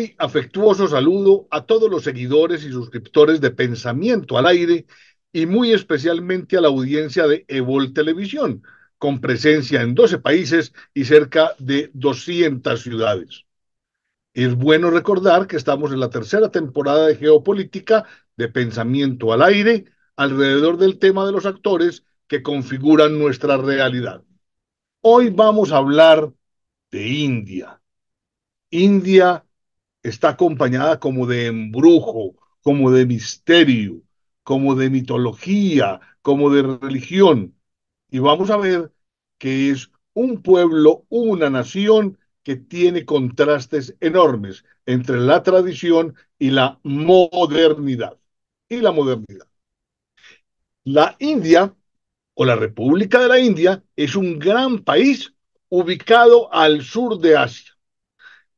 muy afectuoso saludo a todos los seguidores y suscriptores de Pensamiento al Aire y muy especialmente a la audiencia de Evol Televisión, con presencia en 12 países y cerca de 200 ciudades. Es bueno recordar que estamos en la tercera temporada de Geopolítica de Pensamiento al Aire, alrededor del tema de los actores que configuran nuestra realidad. Hoy vamos a hablar de India. India está acompañada como de embrujo, como de misterio, como de mitología, como de religión. Y vamos a ver que es un pueblo, una nación que tiene contrastes enormes entre la tradición y la modernidad. Y la modernidad. La India o la República de la India es un gran país ubicado al sur de Asia.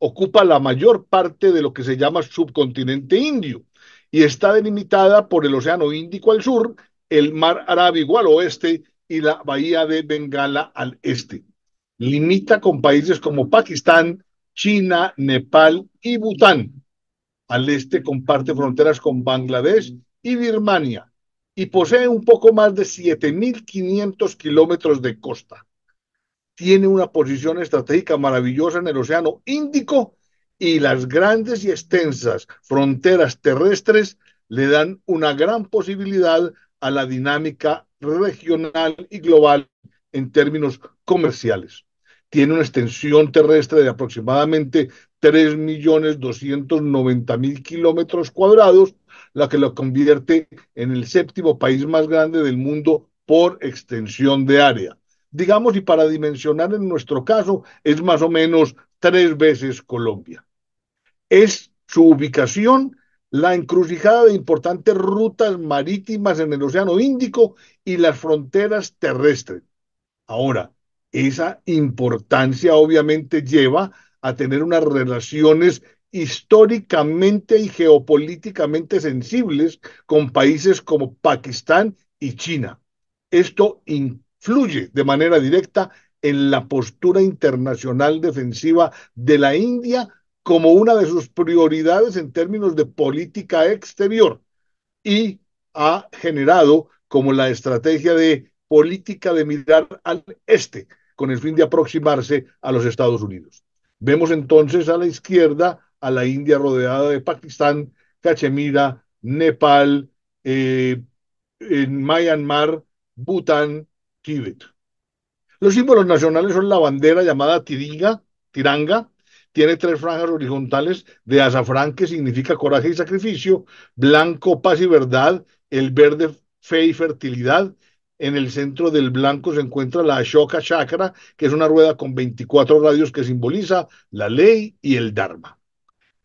Ocupa la mayor parte de lo que se llama subcontinente indio y está delimitada por el Océano Índico al sur, el Mar Arábigo al oeste y la Bahía de Bengala al este. Limita con países como Pakistán, China, Nepal y Bután. Al este comparte fronteras con Bangladesh y Birmania y posee un poco más de 7.500 kilómetros de costa. Tiene una posición estratégica maravillosa en el Océano Índico y las grandes y extensas fronteras terrestres le dan una gran posibilidad a la dinámica regional y global en términos comerciales. Tiene una extensión terrestre de aproximadamente 3.290.000 kilómetros cuadrados, la que lo convierte en el séptimo país más grande del mundo por extensión de área. Digamos, y para dimensionar en nuestro caso, es más o menos 3 veces Colombia. Es su ubicación la encrucijada de importantes rutas marítimas en el Océano Índico y las fronteras terrestres. Ahora, esa importancia obviamente lleva a tener unas relaciones históricamente y geopolíticamente sensibles con países como Pakistán y China. Esto influye de manera directa en la postura internacional defensiva de la India como una de sus prioridades en términos de política exterior y ha generado como la estrategia de política de mirar al este con el fin de aproximarse a los Estados Unidos. Vemos entonces a la izquierda a la India rodeada de Pakistán, Cachemira, Nepal, en Myanmar, Bután, Tíbet. Los símbolos nacionales son la bandera llamada tiranga, tiene 3 franjas horizontales de azafrán que significa coraje y sacrificio, blanco, paz y verdad, el verde, fe y fertilidad. En el centro del blanco se encuentra la Ashoka Chakra, que es una rueda con 24 radios que simboliza la ley y el Dharma.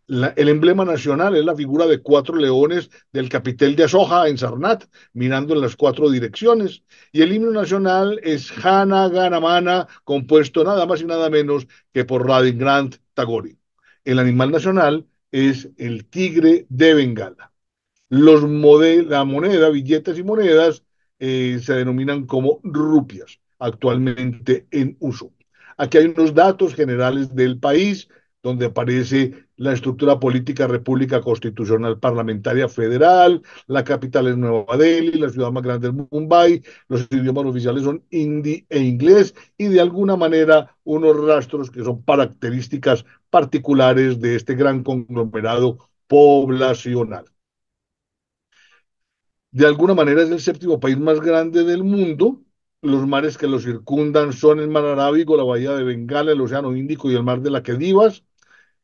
El emblema nacional es la figura de 4 leones del capitel de Asoja en Sarnath, mirando en las 4 direcciones. Y el himno nacional es Jana Gana Mana, compuesto nada más y nada menos que por Rabindranath Tagore. El animal nacional es el tigre de Bengala. La moneda, billetes y monedas se denominan como rupias, actualmente en uso. Aquí hay unos datos generales del país, donde aparece la estructura política República Constitucional Parlamentaria Federal, la capital es Nueva Delhi, la ciudad más grande es Mumbai, los idiomas oficiales son hindi e inglés, y de alguna manera unos rastros que son características particulares de este gran conglomerado poblacional. De alguna manera es el séptimo país más grande del mundo. Los mares que lo circundan son el Mar Arábigo, la Bahía de Bengala, el Océano Índico y el Mar de Laquedivas.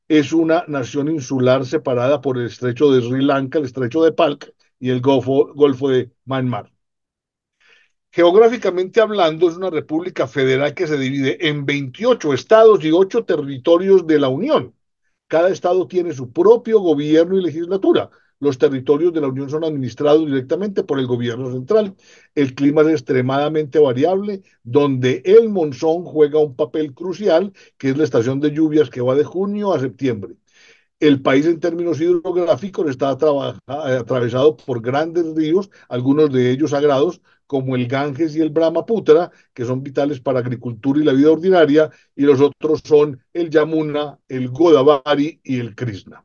Es una nación insular separada por el estrecho de Sri Lanka, el estrecho de Palk y el Golfo de Myanmar. Geográficamente hablando, es una república federal que se divide en 28 estados y 8 territorios de la Unión. Cada estado tiene su propio gobierno y legislatura. Los territorios de la Unión son administrados directamente por el gobierno central. El clima es extremadamente variable, donde el monzón juega un papel crucial, que es la estación de lluvias que va de junio a septiembre. El país en términos hidrográficos está atravesado por grandes ríos, algunos de ellos sagrados, como el Ganges y el Brahmaputra, que son vitales para agricultura y la vida ordinaria, y los otros son el Yamuna, el Godavari y el Krishna.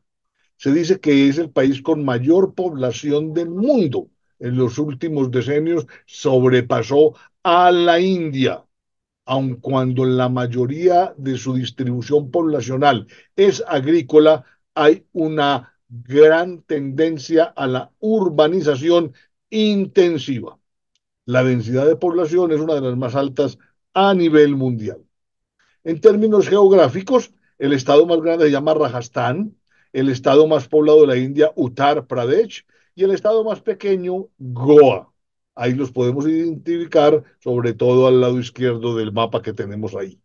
Se dice que es el país con mayor población del mundo. En los últimos decenios sobrepasó a la India, aun cuando la mayoría de su distribución poblacional es agrícola, hay una gran tendencia a la urbanización intensiva. La densidad de población es una de las más altas a nivel mundial. En términos geográficos, el estado más grande se llama Rajasthan, el estado más poblado de la India, Uttar Pradesh, y el estado más pequeño, Goa. Ahí los podemos identificar, sobre todo al lado izquierdo del mapa que tenemos ahí.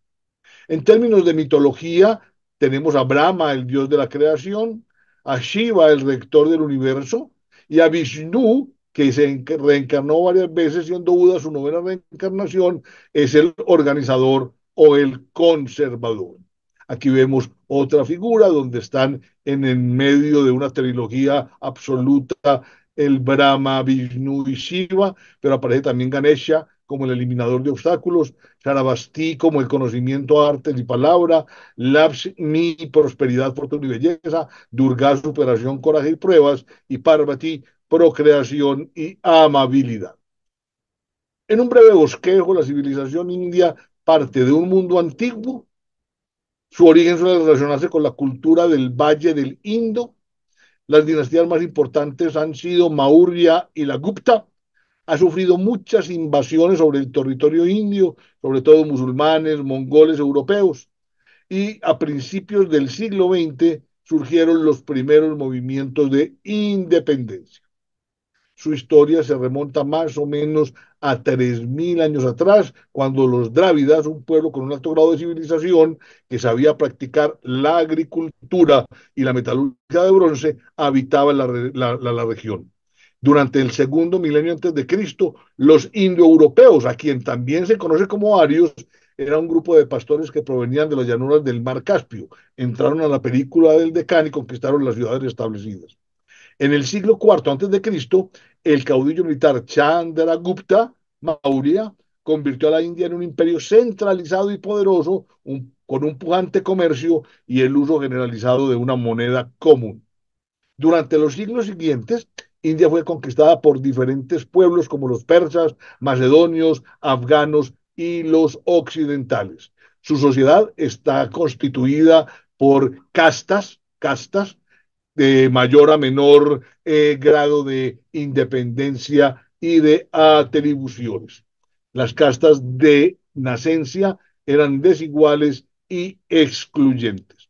En términos de mitología, tenemos a Brahma, el dios de la creación, a Shiva, el rector del universo, y a Vishnu, que se reencarnó varias veces, siendo Buda su novena reencarnación, es el organizador o el conservador. Aquí vemos otra figura donde están en el medio de una trilogía absoluta el Brahma, Vishnu y Shiva, pero aparece también Ganesha como el eliminador de obstáculos, Sarabasti como el conocimiento, artes y palabra, Lakshmi, prosperidad, fortuna y belleza, Durga, superación, coraje y pruebas, y Parvati, procreación y amabilidad. En un breve bosquejo, la civilización india parte de un mundo antiguo. Su origen suele relacionarse con la cultura del Valle del Indo. Las dinastías más importantes han sido Maurya y la Gupta. Ha sufrido muchas invasiones sobre el territorio indio, sobre todo musulmanes, mongoles, europeos, y a principios del siglo XX surgieron los primeros movimientos de independencia. Su historia se remonta más o menos a 3.000 años atrás, cuando los drávidas, un pueblo con un alto grado de civilización que sabía practicar la agricultura y la metalúrgica de bronce, habitaban la región. Durante el segundo milenio antes de Cristo, los indoeuropeos, a quien también se conoce como arios, era un grupo de pastores que provenían de las llanuras del mar Caspio. Entraron a la península del Deccan y conquistaron las ciudades establecidas. En el siglo IV antes de Cristo, el caudillo militar Chandragupta Maurya convirtió a la India en un imperio centralizado y poderoso, con un pujante comercio y el uso generalizado de una moneda común. Durante los siglos siguientes, India fue conquistada por diferentes pueblos como los persas, macedonios, afganos y los occidentales. Su sociedad está constituida por castas de mayor a menor grado de independencia y de atribuciones. Las castas de nacencia eran desiguales y excluyentes.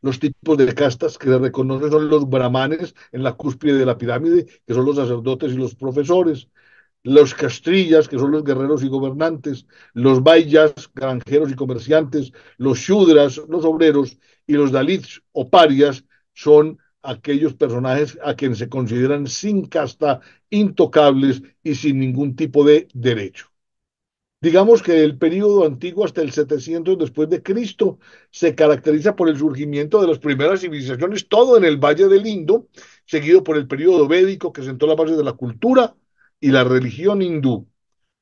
Los tipos de castas que se reconocen son los brahmanes en la cúspide de la pirámide, que son los sacerdotes y los profesores, los castrillas, que son los guerreros y gobernantes, los vaiyas, granjeros y comerciantes, los shudras, los obreros, y los dalits o parias son aquellos personajes a quienes se consideran sin casta, intocables y sin ningún tipo de derecho. Digamos que el periodo antiguo hasta el 700 después de Cristo se caracteriza por el surgimiento de las primeras civilizaciones, todo en el Valle del Indo, seguido por el periodo védico que sentó la base de la cultura y la religión hindú.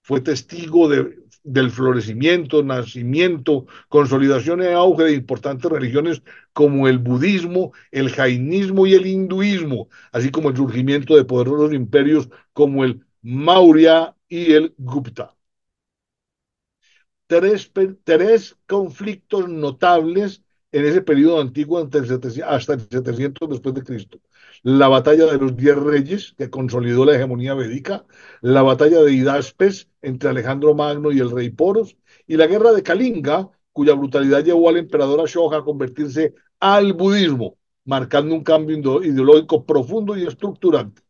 Fue testigo del florecimiento, nacimiento, consolidación y auge de importantes religiones como el budismo, el jainismo y el hinduismo, así como el surgimiento de poderosos imperios como el Maurya y el Gupta. Tres conflictos notables en ese periodo antiguo hasta el 700 después de Cristo. La batalla de los 10 reyes, que consolidó la hegemonía védica, la batalla de Hidaspes entre Alejandro Magno y el rey Poros, y la guerra de Kalinga, cuya brutalidad llevó al emperador Ashoka a convertirse al budismo, marcando un cambio ideológico profundo y estructurante.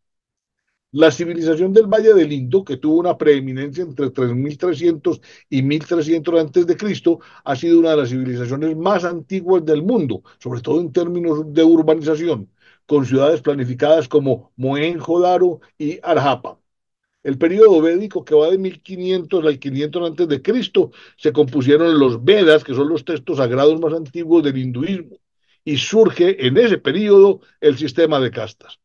La civilización del Valle del Indo, que tuvo una preeminencia entre 3300 y 1300 antes de Cristo, ha sido una de las civilizaciones más antiguas del mundo, sobre todo en términos de urbanización, con ciudades planificadas como Mohenjo-Daro y Harappa. El periodo védico, que va de 1500 al 500 antes de Cristo, se compusieron los Vedas, que son los textos sagrados más antiguos del hinduismo, y surge en ese periodo el sistema de castas.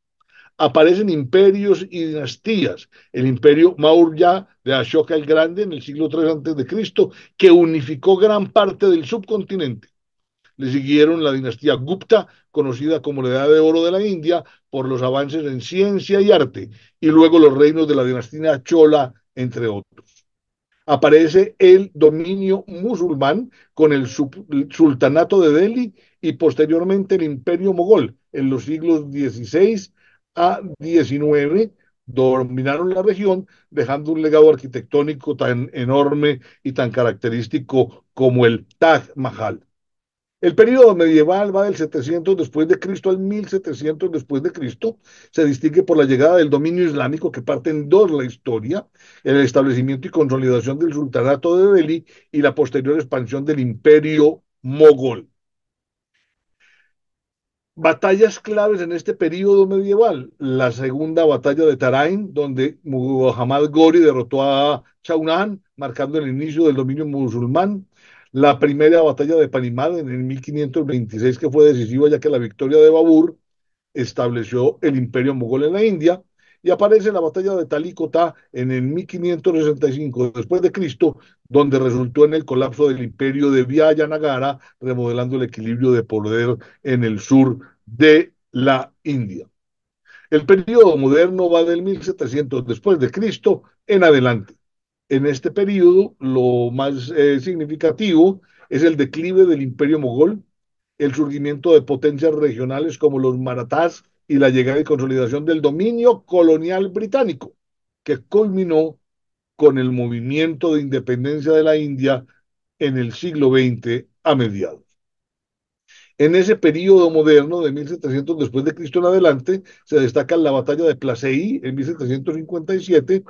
Aparecen imperios y dinastías. El imperio Maurya de Ashoka el Grande en el siglo III antes de Cristo, que unificó gran parte del subcontinente. Le siguieron la dinastía Gupta, conocida como la Edad de Oro de la India, por los avances en ciencia y arte, y luego los reinos de la dinastía Chola, entre otros. Aparece el dominio musulmán con el sultanato de Delhi y posteriormente el imperio mogol en los siglos XVI a XIX. Dominaron la región, dejando un legado arquitectónico tan enorme y tan característico como el Taj Mahal. El periodo medieval va del 700 después de Cristo al 1700 después de Cristo. Se distingue por la llegada del dominio islámico, que parte en dos la historia, el establecimiento y consolidación del sultanato de Delhi y la posterior expansión del imperio mogol. Batallas claves en este periodo medieval. La segunda batalla de Tarain, donde Muhammad Gori derrotó a Chauhan, marcando el inicio del dominio musulmán. La primera batalla de Panimad en el 1526, que fue decisiva, ya que la victoria de Babur estableció el imperio mogol en la India. Y aparece la batalla de Talikotá en el 1565 después de Cristo, donde resultó en el colapso del imperio de Vijayanagara, remodelando el equilibrio de poder en el sur de la India. El periodo moderno va del 1700 después de Cristo en adelante. En este periodo, lo más significativo es el declive del imperio mogol, el surgimiento de potencias regionales como los marathás y la llegada y consolidación del dominio colonial británico, que culminó con el movimiento de independencia de la India en el siglo XX a mediados. En ese periodo moderno de 1700 después de Cristo en adelante se destaca la batalla de Plassey en 1757,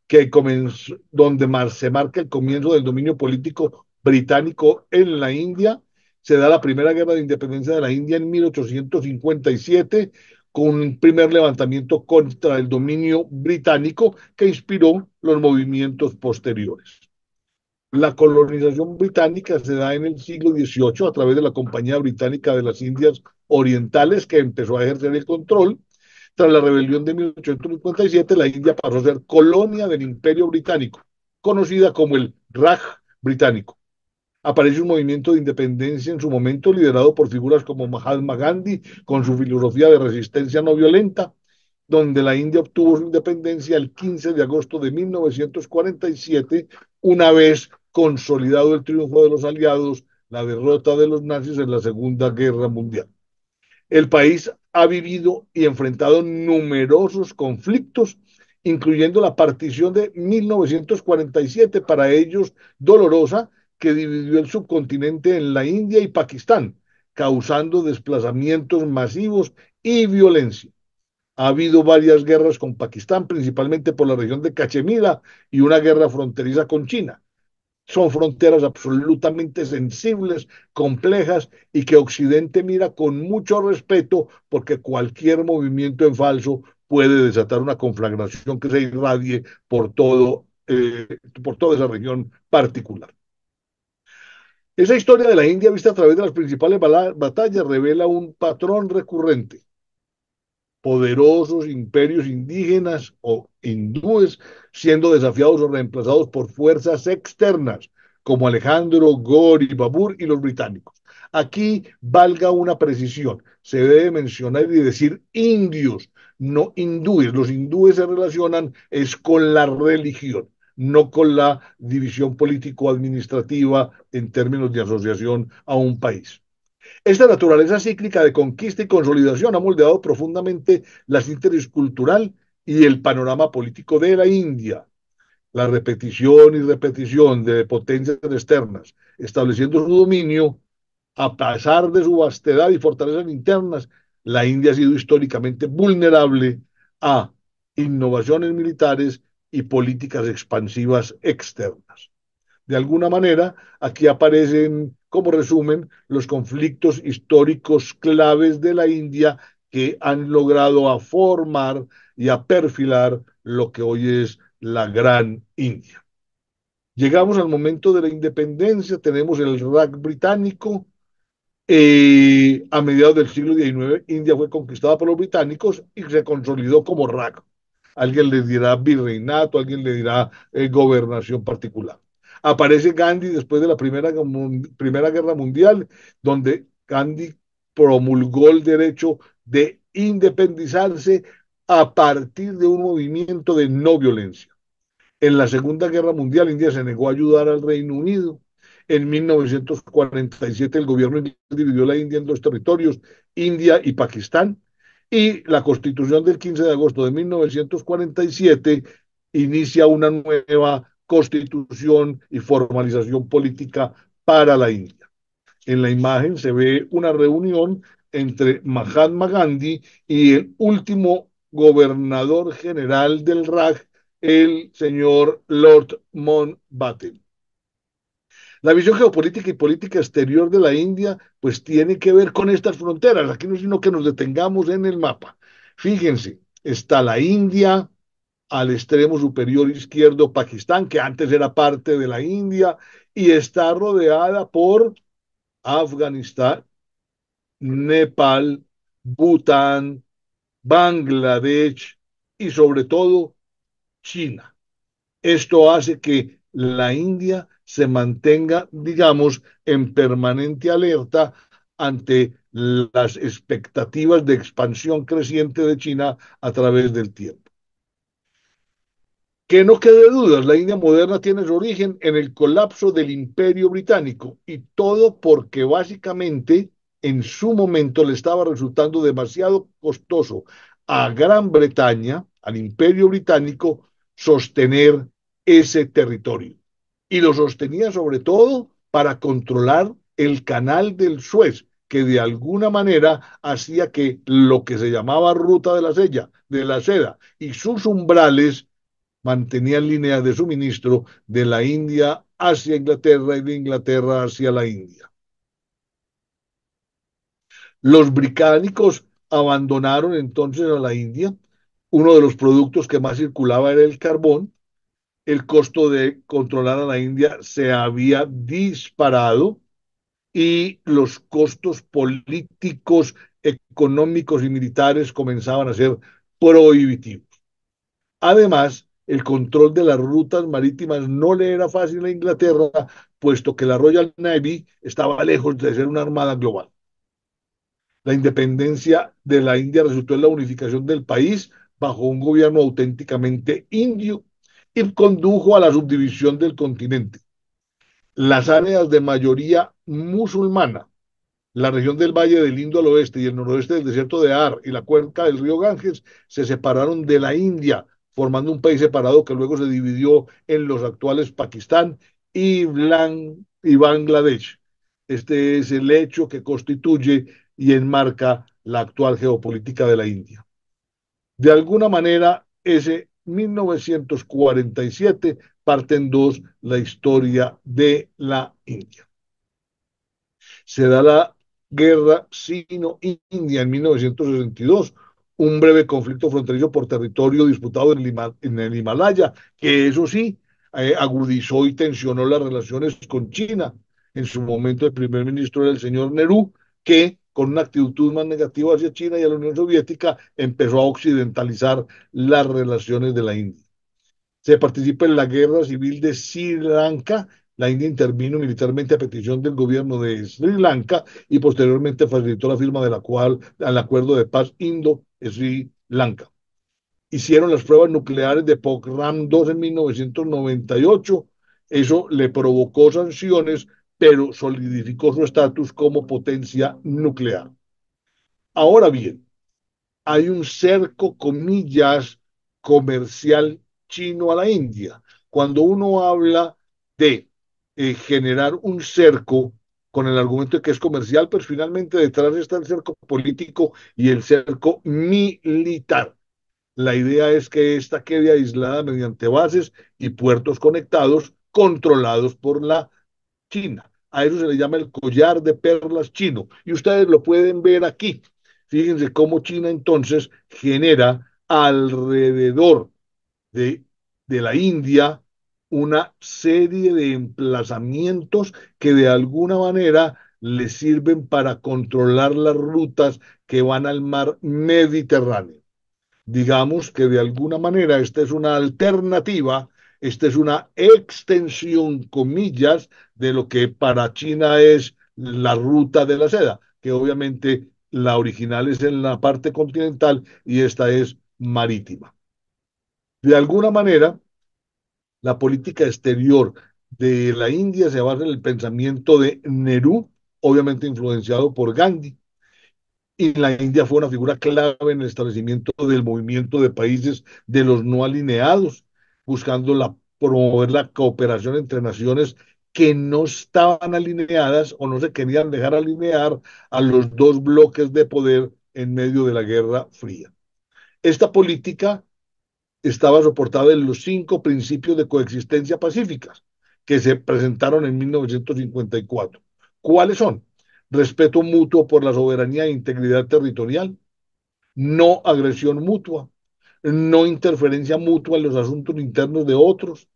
que comenzó, donde se marca el comienzo del dominio político británico en la India. Se da la primera guerra de independencia de la India en 1857, con un primer levantamiento contra el dominio británico que inspiró los movimientos posteriores. La colonización británica se da en el siglo XVIII a través de la Compañía Británica de las Indias Orientales, que empezó a ejercer el control. Tras la rebelión de 1857, la India pasó a ser colonia del Imperio Británico, conocida como el Raj británico. Aparece un movimiento de independencia en su momento liderado por figuras como Mahatma Gandhi, con su filosofía de resistencia no violenta, donde la India obtuvo su independencia el 15 de agosto de 1947, una vez consolidado el triunfo de los aliados, la derrota de los nazis en la Segunda Guerra Mundial. El país ha vivido y enfrentado numerosos conflictos, incluyendo la partición de 1947, para ellos dolorosa, que dividió el subcontinente en la India y Pakistán, causando desplazamientos masivos y violencia. Ha habido varias guerras con Pakistán, principalmente por la región de Cachemira, y una guerra fronteriza con China. Son fronteras absolutamente sensibles, complejas, y que Occidente mira con mucho respeto, porque cualquier movimiento en falso puede desatar una conflagración que se irradie por toda esa región particular. Esa historia de la India, vista a través de las principales batallas, revela un patrón recurrente: poderosos imperios indígenas o hindúes siendo desafiados o reemplazados por fuerzas externas como Alejandro, Gori, Babur y los británicos. Aquí valga una precisión, se debe mencionar y decir indios, no hindúes. Los hindúes se relacionan es con la religión, no con la división político-administrativa en términos de asociación a un país. Esta naturaleza cíclica de conquista y consolidación ha moldeado profundamente la síntesis cultural y el panorama político de la India. La repetición y repetición de potencias externas, estableciendo su dominio, a pesar de su vastedad y fortalezas internas, la India ha sido históricamente vulnerable a innovaciones militares y políticas expansivas externas. De alguna manera, aquí aparecen como resumen los conflictos históricos claves de la India que han logrado a formar y a perfilar lo que hoy es la Gran India. Llegamos al momento de la independencia, tenemos el Raj británico, A mediados del siglo XIX, India fue conquistada por los británicos y se consolidó como Raj. Alguien le dirá virreinato, alguien le dirá gobernación particular. Aparece Gandhi después de la Primera Guerra Mundial, donde Gandhi promulgó el derecho de independizarse a partir de un movimiento de no violencia. En la Segunda Guerra Mundial, India se negó a ayudar al Reino Unido. En 1947, el gobierno dividió la India en dos territorios, India y Pakistán. Y la Constitución del 15 de agosto de 1947 inicia una nueva constitución y formalización política para la India. En la imagen se ve una reunión entre Mahatma Gandhi y el último gobernador general del Raj, el señor Lord Mountbatten. La visión geopolítica y política exterior de la India, pues tiene que ver con estas fronteras. Aquí no es sino que nos detengamos en el mapa. Fíjense, está la India, al extremo superior izquierdo Pakistán, que antes era parte de la India, y está rodeada por Afganistán, Nepal, Bután, Bangladesh y sobre todo China. Esto hace que la India se mantenga, digamos, en permanente alerta ante las expectativas de expansión creciente de China a través del tiempo. Que no quede dudas, la India moderna tiene su origen en el colapso del Imperio Británico y todo porque básicamente en su momento le estaba resultando demasiado costoso a Gran Bretaña, al Imperio Británico, sostener ese territorio. Y lo sostenía sobre todo para controlar el canal del Suez, que de alguna manera hacía que lo que se llamaba ruta de la seda y sus umbrales mantenían líneas de suministro de la India hacia Inglaterra y de Inglaterra hacia la India. Los británicos abandonaron entonces a la India. Uno de los productos que más circulaba era el carbón. El costo de controlar a la India se había disparado y los costos políticos, económicos y militares comenzaban a ser prohibitivos. Además, el control de las rutas marítimas no le era fácil a Inglaterra, puesto que la Royal Navy estaba lejos de ser una armada global. La independencia de la India resultó en la unificación del país bajo un gobierno auténticamente indio y condujo a la subdivisión del continente. Las áreas de mayoría musulmana, la región del Valle del Indo al oeste y el noroeste del desierto de Ar y la cuenca del río Ganges se separaron de la India, formando un país separado que luego se dividió en los actuales Pakistán y Bangladesh. Este es el hecho que constituye y enmarca la actual geopolítica de la India. De alguna manera, ese 1947 parte en dos la historia de la India. Se da la guerra sino-india en 1962, un breve conflicto fronterizo por territorio disputado en el Himalaya, que eso sí, agudizó y tensionó las relaciones con China. En su momento el primer ministro era el señor Nehru, que con una actitud más negativa hacia China y a la Unión Soviética empezó a occidentalizar las relaciones de la India. Se participa en la guerra civil de Sri Lanka. La India intervino militarmente a petición del gobierno de Sri Lanka y posteriormente facilitó la firma del acuerdo de paz Indo-Sri Lanka. Hicieron las pruebas nucleares de Pokhran 2 en 1998. Eso le provocó sanciones, pero solidificó su estatus como potencia nuclear. Ahora bien, hay un cerco, comillas, comercial chino a la India. Cuando uno habla de generar un cerco con el argumento de que es comercial, pues finalmente detrás está el cerco político y el cerco militar. La idea es que esta quede aislada mediante bases y puertos conectados controlados por la China. A eso se le llama el collar de perlas chino. Y ustedes lo pueden ver aquí. Fíjense cómo China entonces genera alrededor de, de la India una serie de emplazamientos que de alguna manera le sirven para controlar las rutas que van al mar Mediterráneo. Digamos que de alguna manera esta es una alternativa, esta es una extensión, comillas, de lo que para China es la ruta de la seda, que obviamente la original es en la parte continental y esta es marítima. De alguna manera, la política exterior de la India se basa en el pensamiento de Nehru, obviamente influenciado por Gandhi, y la India fue una figura clave en el establecimiento del movimiento de países de los no alineados, buscando promover la cooperación entre naciones que no estaban alineadas o no se querían dejar alinear a los dos bloques de poder en medio de la Guerra Fría. Esta política estaba soportada en los 5 principios de coexistencia pacíficas que se presentaron en 1954. ¿Cuáles son? Respeto mutuo por la soberanía e integridad territorial, no agresión mutua, no interferencia mutua en los asuntos internos de otros,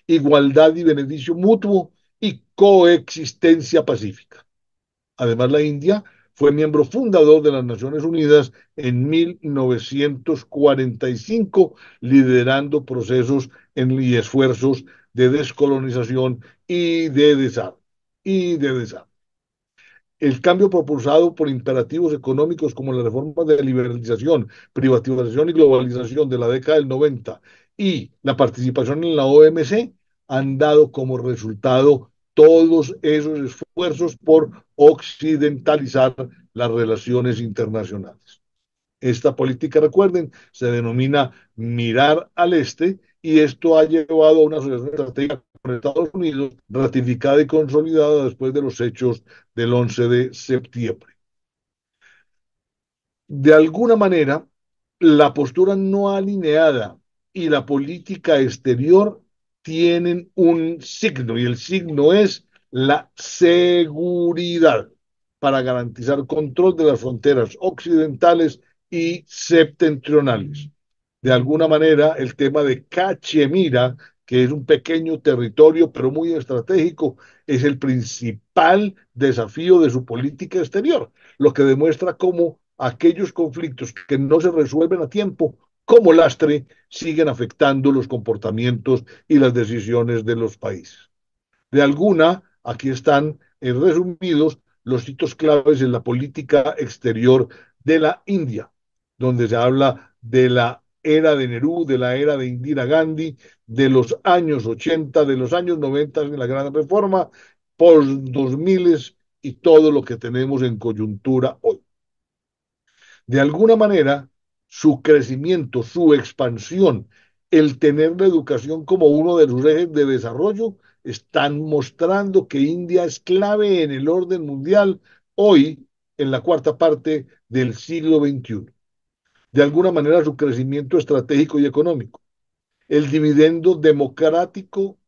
igualdad y beneficio mutuo y coexistencia pacífica. Además, la India fue miembro fundador de las Naciones Unidas en 1945, liderando procesos y esfuerzos de descolonización y de desarrollo. El cambio propulsado por imperativos económicos como las reformas de liberalización, privatización y globalización de la década del 90 y la participación en la OMC han dado como resultado todos esos esfuerzos por occidentalizar las relaciones internacionales. Esta política, recuerden, se denomina mirar al este y esto ha llevado a una asociación estratégica con Estados Unidos ratificada y consolidada después de los hechos del 11 de septiembre. De alguna manera, la postura no alineada y la política exterior tienen un signo y el signo es la seguridad para garantizar control de las fronteras occidentales y septentrionales. De alguna manera, el tema de Cachemira, que es un pequeño territorio pero muy estratégico, es el principal desafío de su política exterior, lo que demuestra cómo aquellos conflictos que no se resuelven a tiempo, como lastre, siguen afectando los comportamientos y las decisiones de los países. De alguna, aquí están resumidos los hitos claves en la política exterior de la India, donde se habla de la era de Nehru, de la era de Indira Gandhi, de los años 80, de los años 90 en la Gran Reforma, por 2000 y todo lo que tenemos en coyuntura hoy. De alguna manera, su crecimiento, su expansión, el tener la educación como uno de sus ejes de desarrollo, están mostrando que India es clave en el orden mundial hoy, en la cuarta parte del siglo XXI. De alguna manera, su crecimiento estratégico y económico, el dividendo demográfico,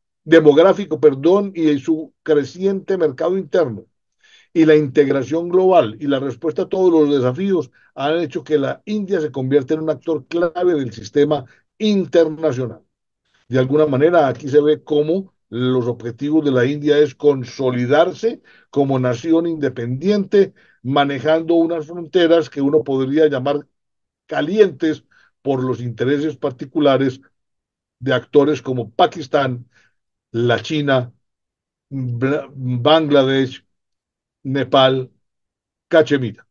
perdón, y su creciente mercado interno y la integración global y la respuesta a todos los desafíos han hecho que la India se convierta en un actor clave del sistema internacional. De alguna manera, aquí se ve cómo los objetivos de la India es consolidarse como nación independiente, manejando unas fronteras que uno podría llamar calientes por los intereses particulares de actores como Pakistán, la China, Bangladesh, Nepal, Cachemira.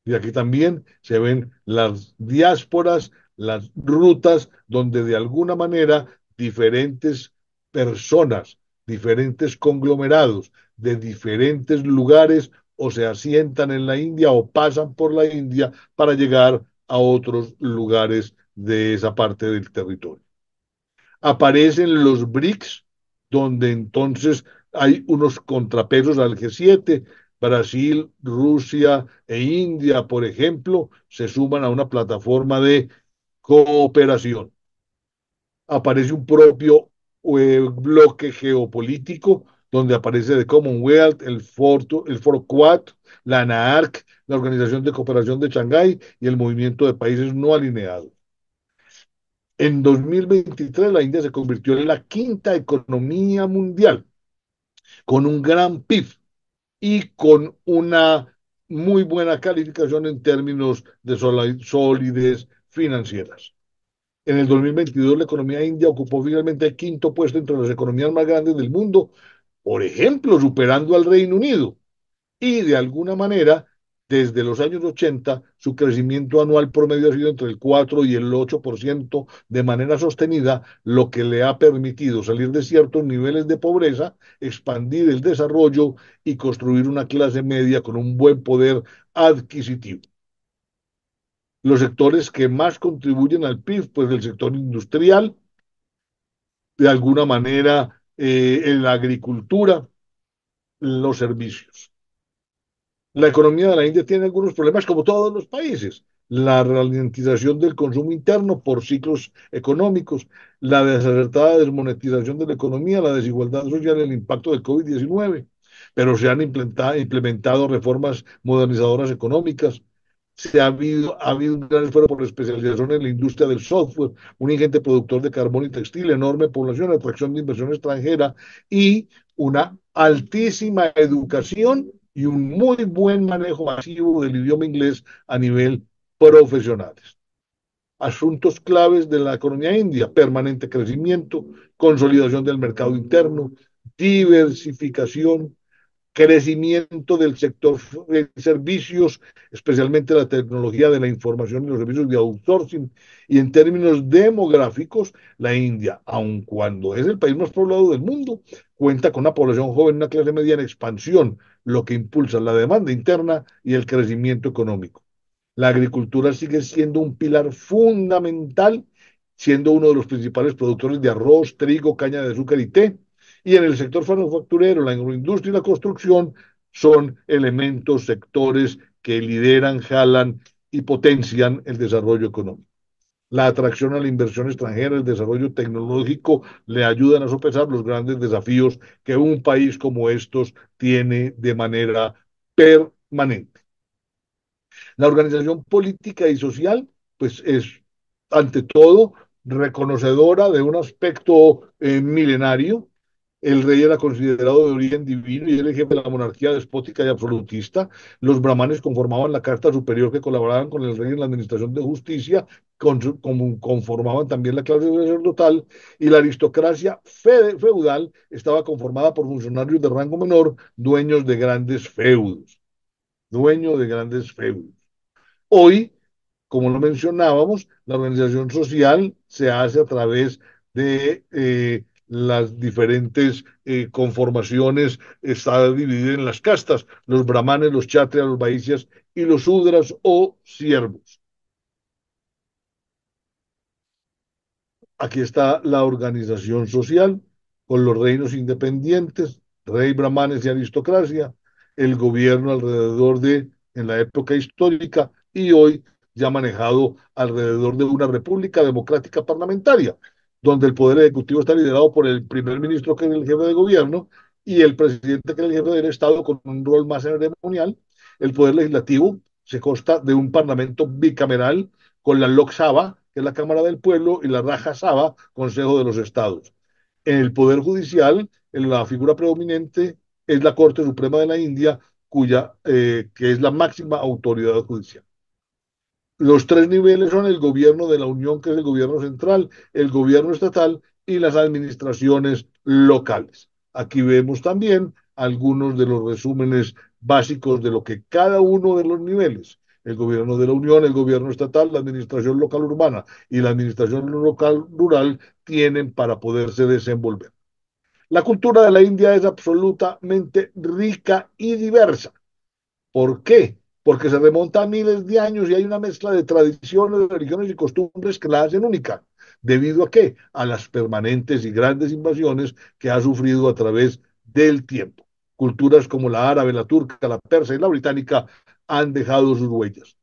Y aquí también se ven las diásporas, las rutas donde de alguna manera diferentes personas, diferentes conglomerados de diferentes lugares o se asientan en la India o pasan por la India para llegar a otros lugares de esa parte del territorio. Aparecen los BRICS, donde entonces hay unos contrapesos al G7. Brasil, Rusia e India, por ejemplo, se suman a una plataforma de cooperación. Aparece un propio bloque geopolítico donde aparece el Commonwealth, el Foro Quad, la NAARC, la Organización de Cooperación de Shanghái y el Movimiento de Países No Alineados. En 2023 la India se convirtió en la quinta economía mundial con un gran PIB y con una muy buena calificación en términos de solidez financieras. En el 2022, la economía india ocupó finalmente el quinto puesto entre las economías más grandes del mundo, por ejemplo, superando al Reino Unido. Y de alguna manera, desde los años 80, su crecimiento anual promedio ha sido entre el 4 y el 8% de manera sostenida, lo que le ha permitido salir de ciertos niveles de pobreza, expandir el desarrollo y construir una clase media con un buen poder adquisitivo. Los sectores que más contribuyen al PIB, pues el sector industrial, de alguna manera en la agricultura, los servicios. La economía de la India tiene algunos problemas, como todos los países. La ralentización del consumo interno por ciclos económicos, la desacertada desmonetización de la economía, la desigualdad social y el impacto del COVID-19. Pero se han implementado reformas modernizadoras económicas. Ha habido un gran esfuerzo por la especialización en la industria del software, un ingente productor de carbón y textil, enorme población, atracción de inversión extranjera y una altísima educación y un muy buen manejo masivo del idioma inglés a nivel profesionales. Asuntos claves de la economía india: permanente crecimiento, consolidación del mercado interno, diversificación, crecimiento del sector de servicios, especialmente la tecnología de la información y los servicios de outsourcing. Y en términos demográficos, la India, aun cuando es el país más poblado del mundo, cuenta con una población joven, una clase media en expansión, lo que impulsa la demanda interna y el crecimiento económico. La agricultura sigue siendo un pilar fundamental, siendo uno de los principales productores de arroz, trigo, caña de azúcar y té. Y en el sector manufacturero, la agroindustria y la construcción son elementos, sectores que lideran, jalan y potencian el desarrollo económico. La atracción a la inversión extranjera, el desarrollo tecnológico le ayudan a sopesar los grandes desafíos que un país como estos tiene de manera permanente. La organización política y social, pues es ante todo reconocedora de un aspecto milenario. El rey era considerado de origen divino y era el jefe de la monarquía despótica y absolutista. Los brahmanes conformaban la casta superior que colaboraban con el rey en la administración de justicia, conformaban también la clase sacerdotal, y la aristocracia feudal estaba conformada por funcionarios de rango menor, dueños de grandes feudos. Dueño de grandes feudos. Hoy, como lo mencionábamos, la organización social se hace a través de las diferentes conformaciones, está dividida en las castas: los brahmanes, los kshatriyas, los vaishyas y los sudras o siervos. Aquí está la organización social con los reinos independientes, rey, brahmanes y aristocracia, el gobierno alrededor de, en la época histórica y hoy ya manejado alrededor de una república democrática parlamentaria, donde el poder ejecutivo está liderado por el primer ministro, que es el jefe de gobierno, y el presidente, que es el jefe del Estado, con un rol más ceremonial. El poder legislativo se consta de un parlamento bicameral con la Lok Sabha, que es la Cámara del Pueblo, y la Rajya Sabha, Consejo de los Estados. En el Poder Judicial, en la figura predominante es la Corte Suprema de la India, que es la máxima autoridad judicial. Los tres niveles son el gobierno de la Unión, que es el gobierno central, el gobierno estatal y las administraciones locales. Aquí vemos también algunos de los resúmenes básicos de lo que cada uno de los niveles: el gobierno de la Unión, el gobierno estatal, la administración local urbana y la administración local rural, tienen para poderse desenvolver. La cultura de la India es absolutamente rica y diversa. ¿Por qué? Porque se remonta a miles de años y hay una mezcla de tradiciones, religiones y costumbres que la hacen única. ¿Debido a qué? A las permanentes y grandes invasiones que ha sufrido a través del tiempo. Culturas como la árabe, la turca, la persa y la británica han dejado sus huellas.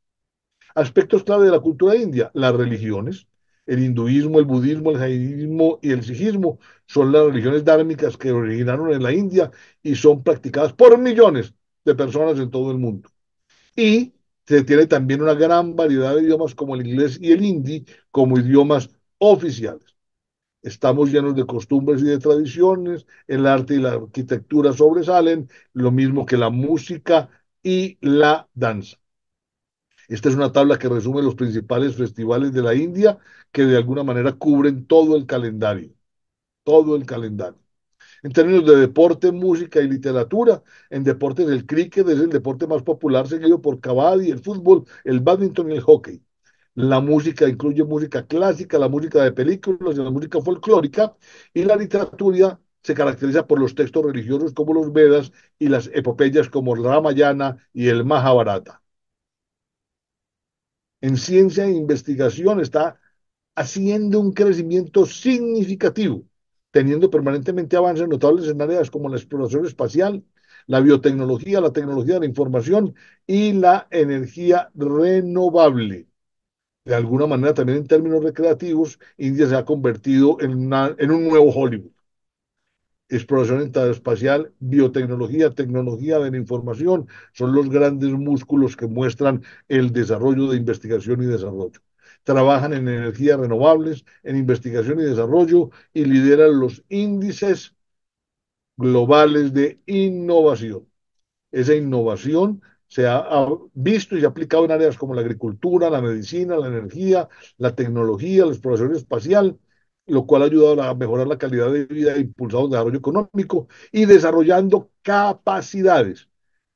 Aspectos clave de la cultura india: las religiones. El hinduismo, el budismo, el jainismo y el sijismo son las religiones dármicas que originaron en la India y son practicadas por millones de personas en todo el mundo. Y se tiene también una gran variedad de idiomas, como el inglés y el hindi, como idiomas oficiales. Estamos llenos de costumbres y de tradiciones, el arte y la arquitectura sobresalen, lo mismo que la música y la danza. Esta es una tabla que resume los principales festivales de la India que de alguna manera cubren todo el calendario, todo el calendario. En términos de deporte, música y literatura, en deportes el cricket es el deporte más popular, seguido por kabaddi, el fútbol, el badminton y el hockey. La música incluye música clásica, la música de películas y la música folclórica, y la literatura se caracteriza por los textos religiosos como los Vedas y las epopeyas como el Ramayana y el Mahabharata. En ciencia e investigación está haciendo un crecimiento significativo, teniendo permanentemente avances notables en áreas como la exploración espacial, la biotecnología, la tecnología de la información y la energía renovable. De alguna manera, también en términos recreativos, India se ha convertido en un nuevo Hollywood. Exploración interespacial, biotecnología, tecnología de la información, son los grandes músculos que muestran el desarrollo de investigación y desarrollo. Trabajan en energías renovables, en investigación y desarrollo y lideran los índices globales de innovación. Esa innovación ha visto y se ha aplicado en áreas como la agricultura, la medicina, la energía, la tecnología, la exploración espacial, lo cual ha ayudado a mejorar la calidad de vida e impulsado el desarrollo económico y desarrollando capacidades,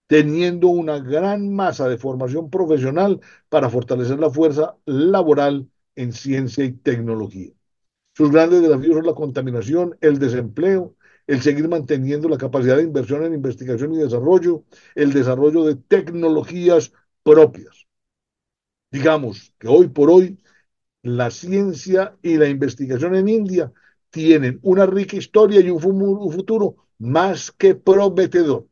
teniendo una gran masa de formación profesional para fortalecer la fuerza laboral en ciencia y tecnología. Sus grandes desafíos son la contaminación, el desempleo, el seguir manteniendo la capacidad de inversión en investigación y desarrollo, el desarrollo de tecnologías propias. Digamos que hoy por hoy la ciencia y la investigación en India tienen una rica historia y un futuro más que prometedor.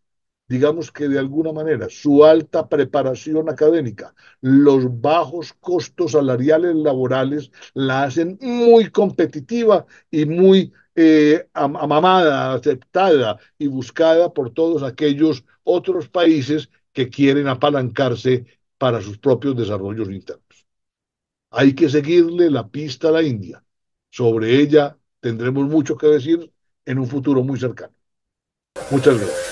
Digamos que de alguna manera su alta preparación académica, los bajos costos salariales laborales la hacen muy competitiva y muy amamada, aceptada y buscada por todos aquellos otros países que quieren apalancarse para sus propios desarrollos internos. Hay que seguirle la pista a la India. Sobre ella tendremos mucho que decir en un futuro muy cercano. Muchas gracias.